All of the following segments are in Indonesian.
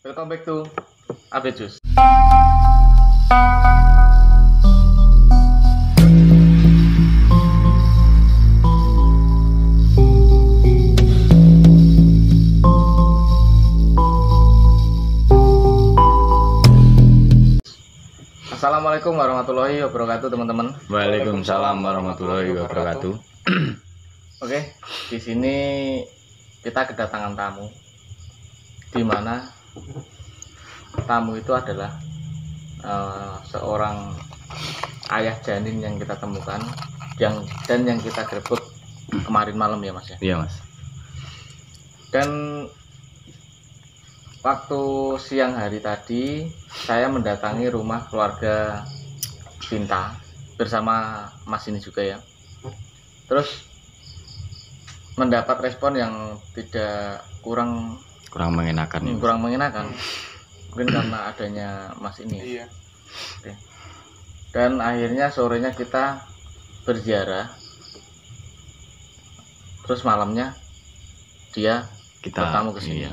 Welcome back to Update Juice. Assalamualaikum warahmatullahi wabarakatuh, teman-teman. Waalaikumsalam warahmatullahi wabarakatuh. Oke, di sini kita kedatangan tamu, di mana tamu itu adalah seorang ayah janin yang kita temukan, yang kita grebek kemarin malam ya, Mas ya. Iya, Mas. Dan waktu siang hari tadi saya mendatangi rumah keluarga Sinta bersama Mas ini juga ya. Terus mendapat respon yang tidak kurang mengenakan. Kurang mengenakan. Mungkin karena adanya Mas ini. Iya. Oke. Dan akhirnya sorenya kita berziarah. Terus malamnya dia bertamu ke sini. Iya.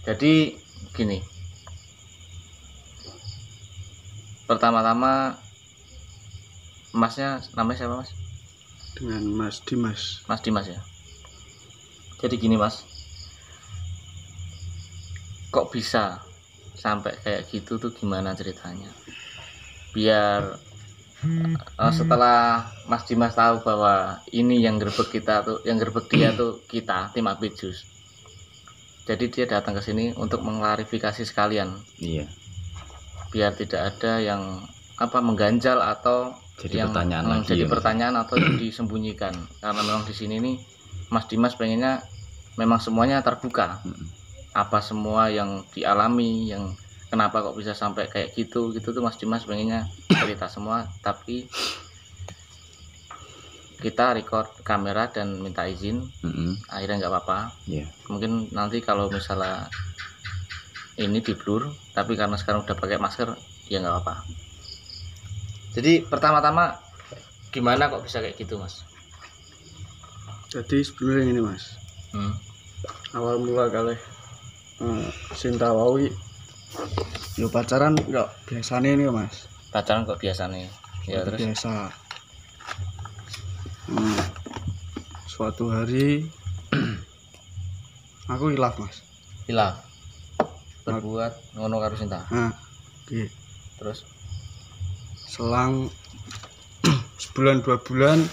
Jadi gini, pertama-tama Masnya namanya siapa, Mas? Dengan Mas Dimas. Mas Dimas ya. Jadi gini, Mas, kok bisa sampai kayak gitu tuh, gimana ceritanya? Biar setelah Mas Dimas tahu bahwa ini yang grebek kita tuh, yang grebek dia tuh kita, tim Update Juice. Jadi dia datang ke sini untuk mengklarifikasi sekalian. Iya. Biar tidak ada yang mengganjal atau Jadi yang pertanyaan lagi. jadi ya, pertanyaan atau disembunyikan. Karena memang di sini nih Mas Dimas pengennya memang semuanya terbuka. Apa semua yang dialami, yang kenapa kok bisa sampai kayak gitu tuh Mas Dimas pengennya cerita semua. Tapi kita record kamera dan minta izin. Akhirnya nggak apa-apa. Iya. Mungkin nanti kalau misalnya ini di blur, tapi karena sekarang udah pakai masker ya nggak apa-apa. Jadi pertama-tama gimana kok bisa kayak gitu, Mas? Jadi sebenarnya ini, Mas, awal mula kali Sinta Wawi yo pacaran nggak biasanya ini, Mas. Pacaran kok biasa nih ya. Terus Biasa. Suatu hari aku hilaf, Mas. hilaf berbuat ngono karo Sinta. Oke. Terus Selang sebulan 2 bulan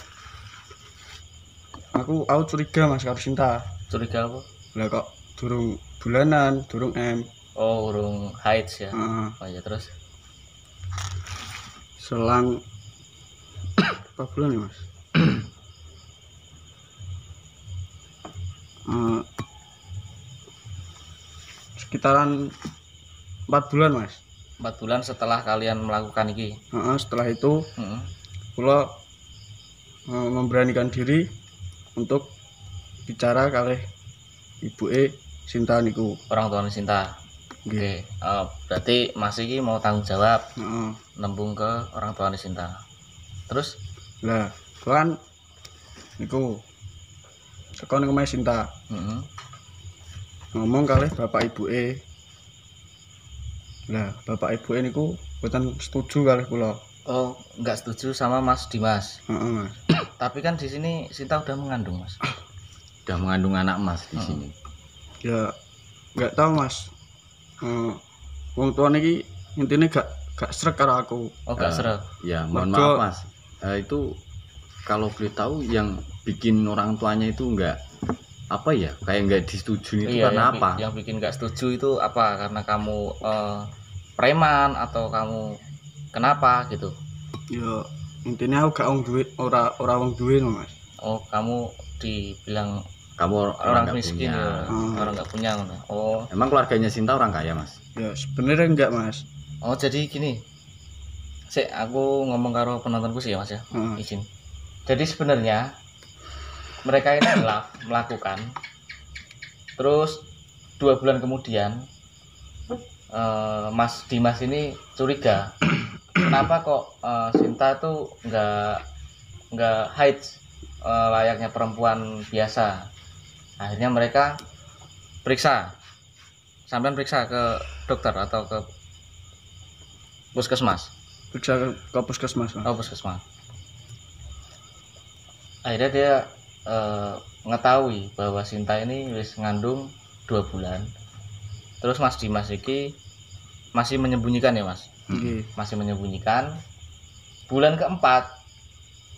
aku curiga, Mas, karo Sinta. curiga apa? Lah kok durung bulanan, durung M. Oh, urung haid ya. Oh ya, terus Selang berapa bulan ya, Mas? Sekitaran 4 bulan, Mas. 4 bulan setelah kalian melakukan ini. Setelah itu kula memberanikan diri untuk bicara kali ibuke Sinta niku. Orang tua Sinta. Oke. Berarti Mas iki mau tanggung jawab nembung ke orang tua Sinta. Terus Lah, kan niku sekon ke Sinta. Ngomong kali bapak ibuke. Lah, bapak ibuke niku mboten setuju kali kula. oh, nggak setuju sama Mas Dimas. Mas. Tapi kan di sini Sinta udah mengandung, Mas. Udah mengandung anak, Mas, di sini. Ya nggak tahu, Mas. Wong tua niki intine gak srek karo aku. Oh, nggak seret. Ya, mohon Mergo- maaf, Mas. Itu kalau boleh tahu yang bikin orang tuanya itu enggak kayak nggak disetujui itu karena apa? Yang bikin nggak setuju itu apa? Karena kamu preman atau kamu kenapa gitu? Ya intinya aku gak wong duwe, ora wong duwe no, Mas. Oh, kamu dibilang Kamu orang nggak miskin punya. ya, orang nggak punya. Oh, Emang keluarganya Sinta orang kaya, Mas? Ya sebenarnya enggak, Mas. oh jadi gini. Aku ngomong karo penontonku sih ya, Mas ya. Izin. Jadi sebenarnya mereka ini melakukan, terus 2 bulan kemudian Mas Dimas ini curiga kenapa kok Sinta tuh nggak haid layaknya perempuan biasa. Akhirnya mereka periksa sampean periksa ke dokter atau ke puskesmas? Periksa ke puskesmas, Mas. Oh, puskesmas. Akhirnya dia mengetahui bahwa Sinta ini wis ngandung 2 bulan. Terus Mas Dimas iki masih menyembunyikan ya, Mas? Nggih. Masih menyembunyikan. Bulan keempat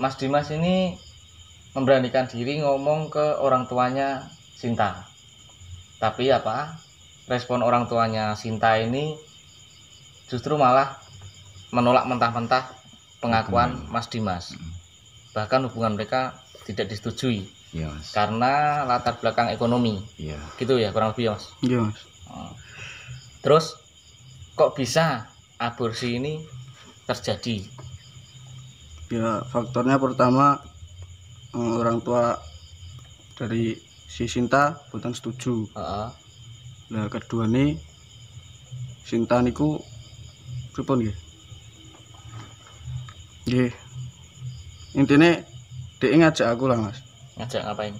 Mas Dimas ini memberanikan diri ngomong ke orang tuanya Sinta. Tapi apa? Respon orang tuanya Sinta ini justru malah menolak mentah-mentah pengakuan Mas Dimas. Bahkan hubungan mereka tidak disetujui Iya, Mas. karena latar belakang ekonomi. Iya. Gitu ya kurang lebih, Mas. Iya, Mas. Terus kok bisa aborsi ini terjadi? Ya, faktornya pertama orang tua dari si Sinta boten setuju. Heeh. Nah, kedua nih Sinta niku pripun nggih? Nggih. Intine dhek ngajak aku lah, Mas. Ngajak ngapain?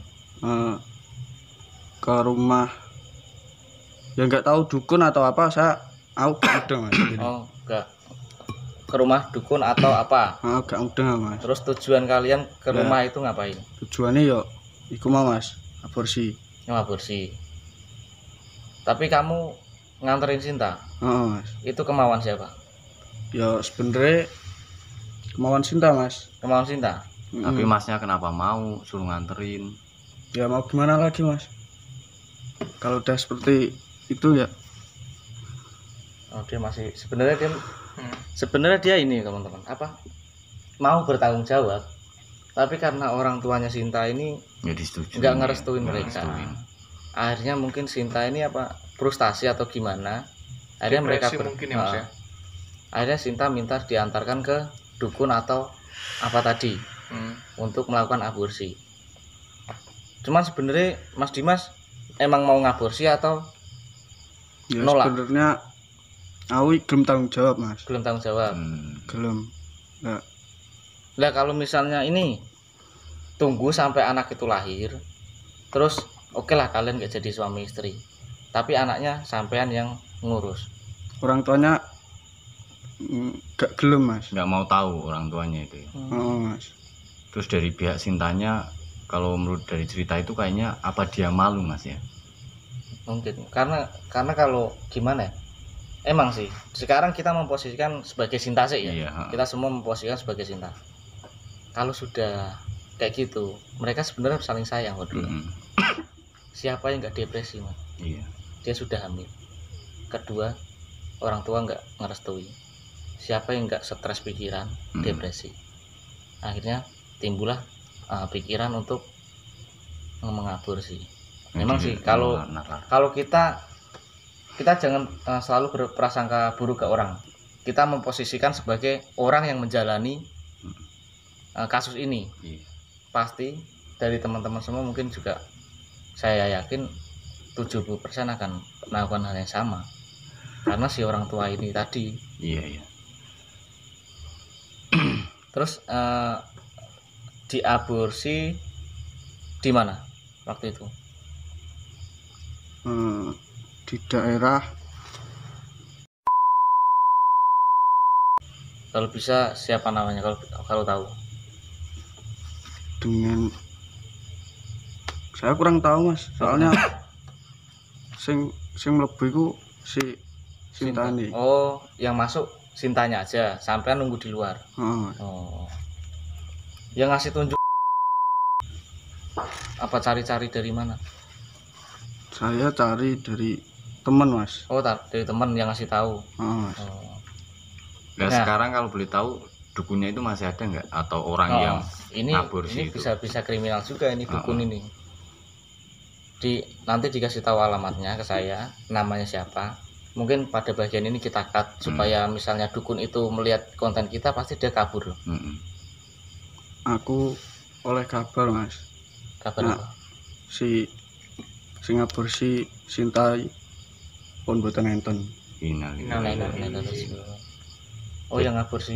Ke rumah, ya nggak tahu dukun atau apa, aku gak mudeng, Mas. Oh, enggak. Ke rumah dukun atau apa? Gak mudeng, Mas. Terus tujuan kalian ke Ya. rumah itu ngapain? Tujuannya yo iku mau, Mas, aborsi. Yang aborsi. Tapi kamu nganterin Sinta, Mas. itu kemauan siapa? Ya sebenarnya kemauan Sinta, Mas. Kemauan Sinta. Tapi masnya kenapa mau suruh nganterin? Ya mau gimana lagi, Mas? Kalau udah seperti itu ya. Oh, dia masih sebenarnya dia ini, teman-teman. Apa? Mau bertanggung jawab. Tapi karena orang tuanya Sinta ini Ya disetujui. nggak ngerestuin Nggak mereka. ngerestuin. Akhirnya mungkin Sinta ini apa? Frustasi atau gimana? Akhirnya mereka Depresi mungkin ya, Mas, ya? Akhirnya Sinta minta diantarkan ke dukun atau apa tadi untuk melakukan aborsi. Cuman sebenarnya Mas Dimas emang mau ngaborsi atau Ya nolak? sebenarnya aku gelem tanggung jawab, Mas. Belum tanggung jawab. Gelem. Nah, Lah kalau misalnya ini tunggu sampai anak itu lahir, terus oke lah kalian gak jadi suami istri, tapi anaknya sampean yang ngurus. orang tuanya gak gelem, Mas. Nggak mau tahu orang tuanya itu. Mas. Terus dari pihak Sintanya, kalau menurut dari cerita itu kayaknya apa dia malu, Mas ya? Mungkin karena kalau gimana ya, emang sih sekarang kita memposisikan sebagai Sinta sih ya. Iya. Kita semua memposisikan sebagai Sinta. Kalau sudah kayak gitu, mereka sebenarnya saling sayang kok dulu. Siapa yang nggak depresi, Mas? Iya. Dia sudah hamil. Kedua, orang tua nggak ngerestui. Siapa yang nggak stres pikiran, depresi. Akhirnya timbullah pikiran untuk mengaborsi. Memang sih kalau kita jangan selalu berprasangka buruk ke orang. Kita memposisikan sebagai orang yang menjalani kasus ini. Pasti dari teman-teman semua mungkin juga saya yakin 70% akan melakukan hal yang sama. Karena si orang tua ini tadi. Iya. Terus diaborsi di mana waktu itu? Di daerah, Kalau bisa siapa namanya kalau tahu? dengan saya kurang tahu, Mas. Soalnya sing mlebu iku si Sinta nih. Oh, yang masuk Sintanya aja, sampai nunggu di luar. Mas. Oh. Yang ngasih tunjuk apa cari-cari dari mana? Saya cari dari teman, Mas. Oh, dari teman yang ngasih tahu. Mas. Oh. Nah, Nah. sekarang kalau boleh tahu dukunnya itu masih ada nggak? Atau orang yang ini aborsi itu? bisa kriminal juga ini dukun ini. Nanti dikasih tahu alamatnya ke saya, namanya siapa. Mungkin pada bagian ini kita cut supaya misalnya dukun itu melihat konten kita pasti dia kabur. Aku oleh kabar, Mas. Kabar Nah, apa? si aborsi Sinta pun boten enten. Oh, yang aborsi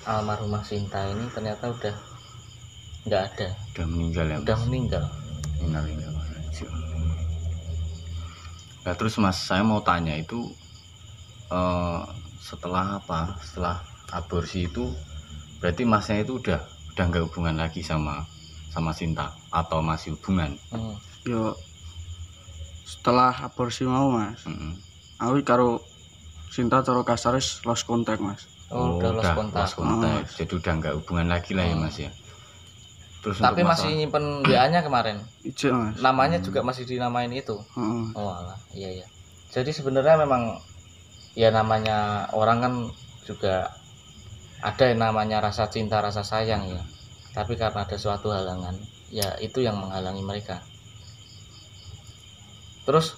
almarhumah Sinta ini ternyata udah nggak ada, Udah meninggal ya? udah meninggal. Innalillahi. setuju. Nah, terus Mas, saya mau tanya itu setelah apa? Setelah aborsi itu berarti Masnya itu udah nggak hubungan lagi sama Sinta atau masih hubungan? Yo setelah aborsi mau Mas, aku karo Sinta cara kasaris lost contact Mas. Oh, udah lost kontak. Jadi udah nggak hubungan lagi lah ya Mas ya. Terus Tapi masih nyimpen WA-nya kemarin. Ijo Mas. Namanya juga masih dinamain itu. Heeh. Oh alah, iya. Jadi sebenarnya memang ya namanya orang kan juga ada yang namanya rasa cinta, rasa sayang ya. Tapi karena ada suatu halangan, ya itu yang menghalangi mereka. Terus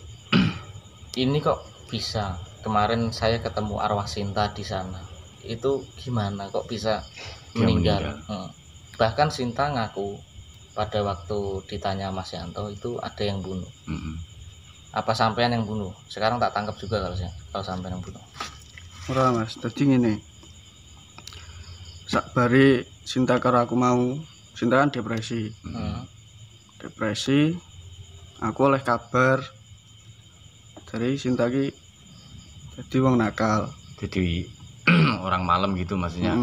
ini kok bisa kemarin saya ketemu arwah Sinta di sana. Itu gimana kok bisa meninggal? Bahkan Sinta ngaku pada waktu ditanya Mas Yanto itu ada yang bunuh. Apa sampean yang bunuh? Sekarang tak tangkap juga kalau sampean yang bunuh. Ora Mas, dadi ngene. Sakbare Sinta karo aku mau, Sinta kan depresi. Depresi. Aku oleh kabar dari Sinta ki jadi wong nakal. Jadi orang malam gitu maksudnya.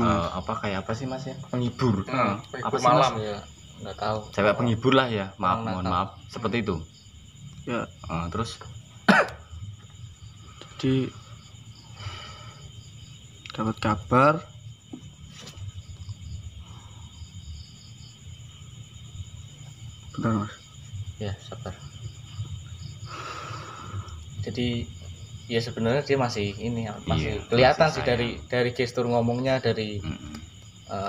Kayak apa sih Mas ya? Penghibur. Apa sih malam Mas? ya? Enggak tahu. Cewek penghibur lah ya. Mohon maaf. Seperti itu. Ya. Terus jadi dapat kabar bentar Mas. Ya, sabar. Jadi ya sebenarnya dia masih kelihatan sih dari gestur ngomongnya, dari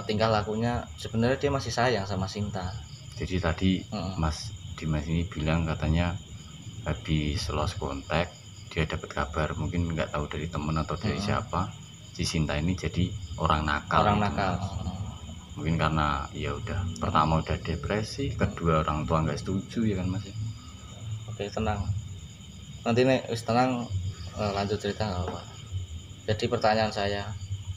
tingkah lakunya sebenarnya dia masih sayang sama Sinta. Jadi tadi Mas Dimas ini bilang katanya habis lost contact dia dapat kabar, mungkin nggak tahu dari teman atau dari siapa, si Sinta ini jadi orang nakal. Mungkin karena ya udah pertama udah depresi, kedua orang tua nggak setuju ya kan Mas. Oke, tenang. Nanti nih wis tenang, lanjut cerita nggak apa. Jadi pertanyaan saya,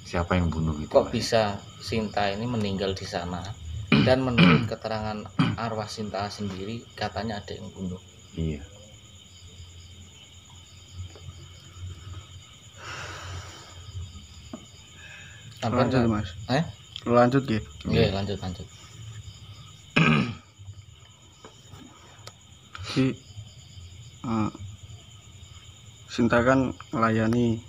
siapa yang bunuh itu? Kok bisa Sinta ini meninggal di sana? Dan menurut keterangan arwah Sinta sendiri katanya ada yang bunuh. Iya. Lanjut Mas. Lanjut gitu. Iya, lanjut. Jadi Sinta kan melayani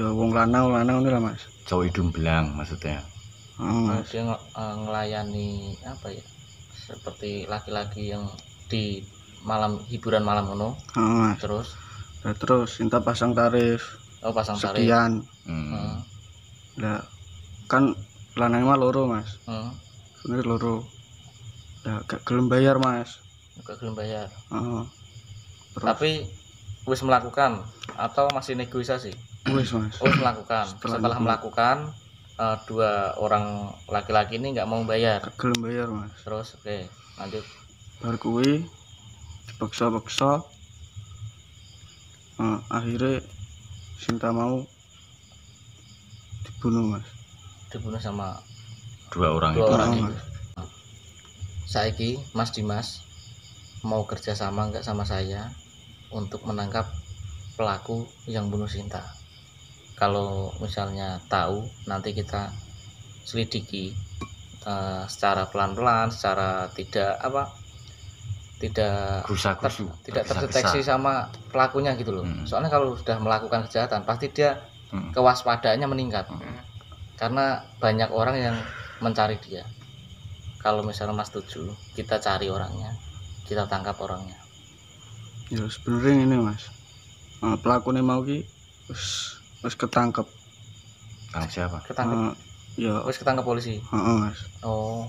ya wong lanang ini lah Mas. Cowok hidung belang maksudnya. Dia ngelayani apa ya? Seperti laki-laki yang di hiburan malam ngono. Terus Sinta pasang tarif. Oh, pasang tarif. Sekian. Lah kan lanang mah loro Mas. Bener loro. Lah gak gelem bayar Mas. Gak gelem bayar. Terus, tapi wis melakukan atau masih negosiasi? Wis Mas. Oh, melakukan. Setelah melakukan dua orang laki-laki ini nggak mau bayar. Gak gelem bayar Mas. Terus oke, lanjut. Bar kuwi dipaksa-paksa. Akhirnya Sinta mau dibunuh Mas. Dibunuh sama dua orang itu. Saiki Mas Dimas mau kerja sama nggak sama saya untuk menangkap pelaku yang bunuh Sinta? Kalau misalnya tahu, nanti kita selidiki secara pelan-pelan, secara tidak terdeteksi sama pelakunya gitu loh. Soalnya kalau sudah melakukan kejahatan pasti dia kewaspadaannya meningkat. Karena banyak orang yang mencari dia. Kalau misalnya Mas setuju, kita cari orangnya, kita tangkap orangnya. Ya sebenarnya ini Mas, pelakunya mau ki wis ketangkep. Tangkap siapa? Ketangkep. Ya wis ketangkep polisi. Mas. Oh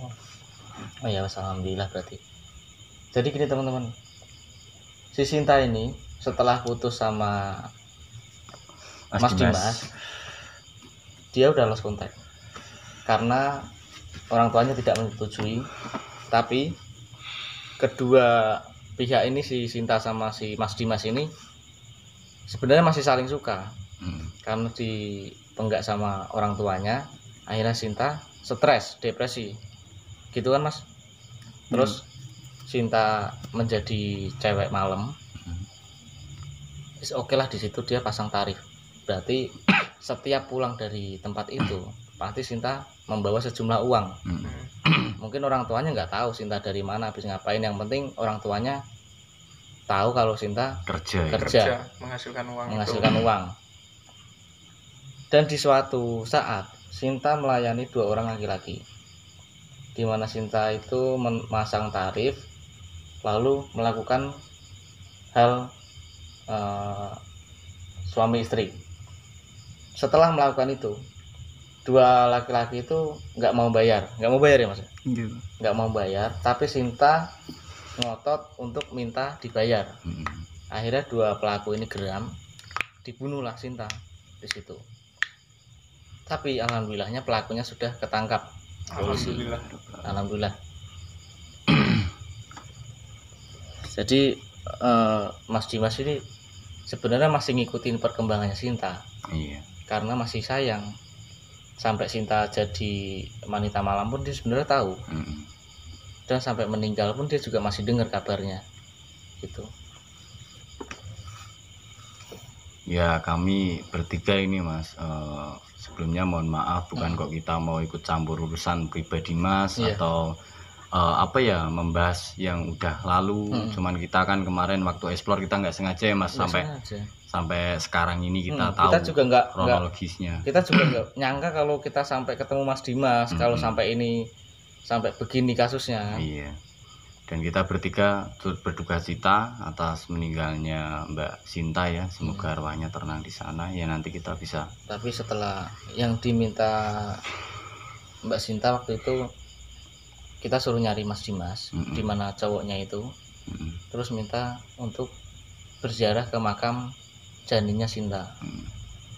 ya, alhamdulillah berarti. Jadi gini teman-teman, si Sinta ini setelah putus sama Mas Dimas, dia udah lost contact karena orang tuanya tidak menyetujui. Tapi kedua pihak ini, si Sinta sama si Mas Dimas ini sebenarnya masih saling suka. Karena dipenggak sama orang tuanya, akhirnya Sinta stres, depresi gitu kan Mas. Terus Sinta menjadi cewek malam, oke lah, di situ dia pasang tarif. Berarti setiap pulang dari tempat itu pasti Sinta membawa sejumlah uang. Mungkin orang tuanya nggak tahu Sinta dari mana, habis ngapain. Yang penting orang tuanya tahu kalau Sinta kerja menghasilkan uang. Dan di suatu saat Sinta melayani 2 orang laki-laki, di mana Sinta itu memasang tarif lalu melakukan hal suami istri. Setelah melakukan itu, 2 laki-laki itu nggak mau bayar ya mas? Nggak mau bayar, tapi Sinta ngotot untuk minta dibayar. Akhirnya 2 pelaku ini geram, dibunuhlah Sinta di situ. Tapi alhamdulillahnya pelakunya sudah ketangkap polisi. Alhamdulillah. Jadi Mas Dimas ini sebenarnya masih ngikutin perkembangannya Sinta. Iya. Karena masih sayang. Sampai Sinta jadi wanita malam pun dia sebenarnya tahu. Dan sampai meninggal pun dia juga masih dengar kabarnya. Gitu. Ya, kami bertiga ini Mas, sebelumnya mohon maaf, bukan kok kita mau ikut campur urusan pribadi Mas, atau apa ya, membahas yang udah lalu. Cuman kita kan kemarin waktu explore kita nggak sengaja ya Mas, sampai sekarang ini kita tahu kita juga nggak kronologisnya. Kita juga nggak nyangka kalau kita sampai ketemu Mas Dimas, kalau sampai begini kasusnya. Iya. Dan kita bertiga turut berduka cita atas meninggalnya Mbak Sinta ya. Semoga arwahnya tenang di sana ya, nanti kita bisa. Tapi setelah yang diminta Mbak Sinta waktu itu, kita suruh nyari Mas Dimas, di mana cowoknya itu, terus minta untuk berziarah ke makam janinnya Sinta.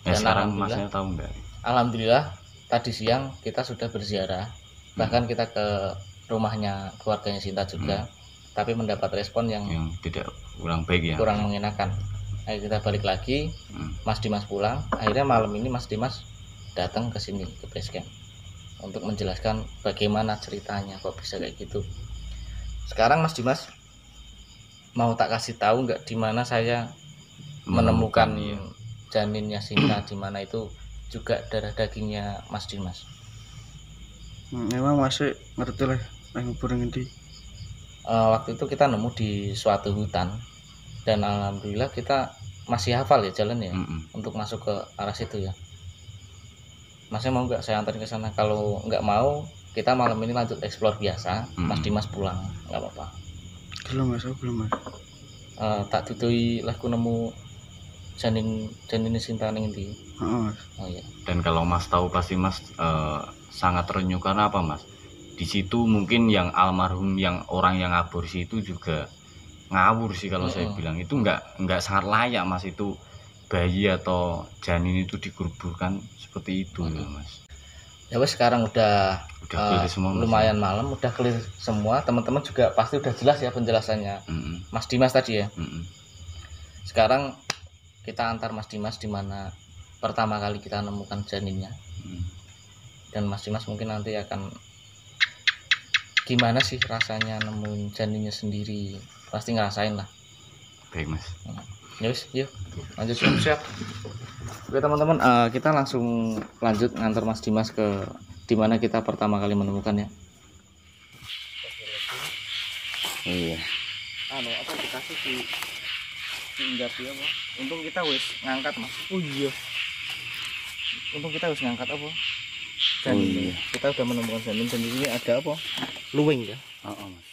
Ya, sekarang Masnya tahu nggak? Alhamdulillah tadi siang kita sudah berziarah, bahkan kita ke rumahnya keluarganya Sinta juga, tapi mendapat respon yang tidak kurang baik ya, kurang mengenakan. Akhirnya kita balik lagi, Mas Dimas pulang. Akhirnya malam ini Mas Dimas datang ke sini, ke base camp, untuk menjelaskan bagaimana ceritanya kok bisa kayak gitu. Sekarang Mas Dimas mau tak kasih tahu nggak di mana saya menemukan janinnya Sinta, di mana itu juga darah dagingnya Mas Dimas. Memang masih ngerti lah ngubur ngendi. Waktu itu kita nemu di suatu hutan, dan alhamdulillah kita masih hafal ya jalan ya, untuk masuk ke arah situ ya. Masnya mau nggak saya antarin ke sana? Kalau nggak mau, kita malam ini lanjut explore biasa. Mas Dimas pulang, nggak apa-apa. Belum mas, belum mas. Tak tutui lah ku nemu janin Sinta ning ndi. Oh iya. Dan kalau Mas tahu pasti Mas sangat renyuh. Karena apa Mas? Di situ mungkin yang almarhum, yang orang yang aborsi itu juga ngawur sih kalau saya bilang. Itu nggak sangat layak Mas, itu bayi atau janin itu dikuburkan seperti itu ya Mas. Ya wes, sekarang udah clear semua, lumayan malam, udah clear semua. Teman-teman juga pasti udah jelas ya penjelasannya Mas Dimas tadi ya. Sekarang kita antar Mas Dimas di mana pertama kali kita nemukan janinnya. Dan Mas Dimas mungkin nanti akan gimana sih rasanya nemuin janinnya sendiri, pasti ngerasain lah. Baik Mas. Yuk lanjut. Siap. Oke teman-teman, kita langsung lanjut ngantar Mas Dimas ke dimana kita pertama kali menemukannya. Iya. Apa dikasih di hingga dia apa? Untung kita wis ngangkat Mas. Oh iya. Untung kita wis ngangkat apa? Dan kita udah menemukan janin, dan di sini ada apa? Luwing ya. Mas.